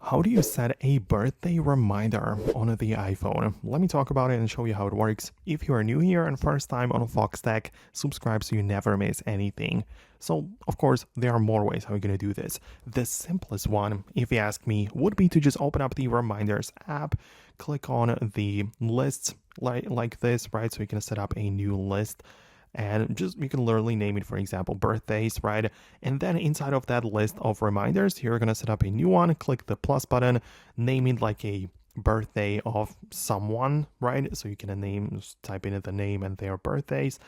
How do you set a birthday reminder on the iPhone? Let me talk about it and show you how it works. If you are new here and first time on Foxtecc, subscribe so you never miss anything. So, of course, there are more ways how you're going to do this. The simplest one, if you ask me, would be to just open up the Reminders app, click on the lists like this, right? So you can set up a new list and just you can literally name it, for example, birthdays, right? And then inside of that list of reminders, you're gonna set up a new one, click the plus button, name it like a birthday of someone, right? So you can just type in the name and their birthdays,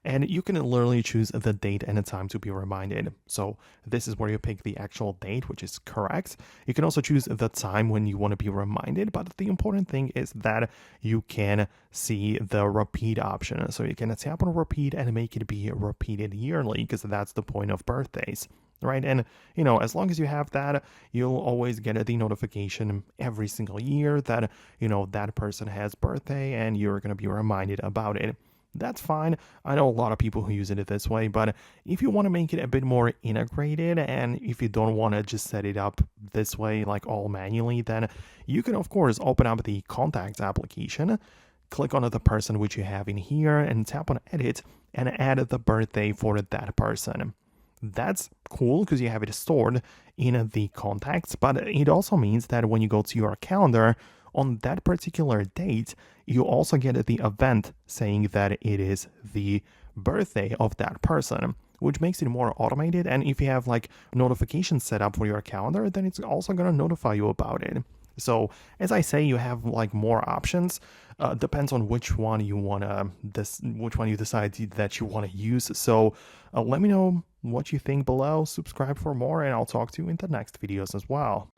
and you can literally choose the date and the time to be reminded. So this is where you pick the actual date, which is correct. You can also choose the time when you want to be reminded, but the important thing is that you can see the repeat option. So you can tap on repeat and make it be repeated yearly, because that's the point of birthdays, right? And as long as you have that, you'll always get the notification every single year that that person has birthday and you're going to be reminded about it. That's fine. I know a lot of people who use it this way, but if you want to make it a bit more integrated, and if you don't want to just set it up this way, like all manually, then you can of course open up the Contacts application, click on the person which you have in here, and tap on Edit and add the birthday for that person. That's cool because you have it stored in the contacts, but it also means that when you go to your calendar on that particular date, you also get the event saying that it is the birthday of that person, which makes it more automated. And if you have like notifications set up for your calendar, then it's also going to notify you about it. So as I say, you have like more options. Depends on which one you which one you decide that you want to use. So let me know what you think below. Subscribe for more, and I'll talk to you in the next videos as well.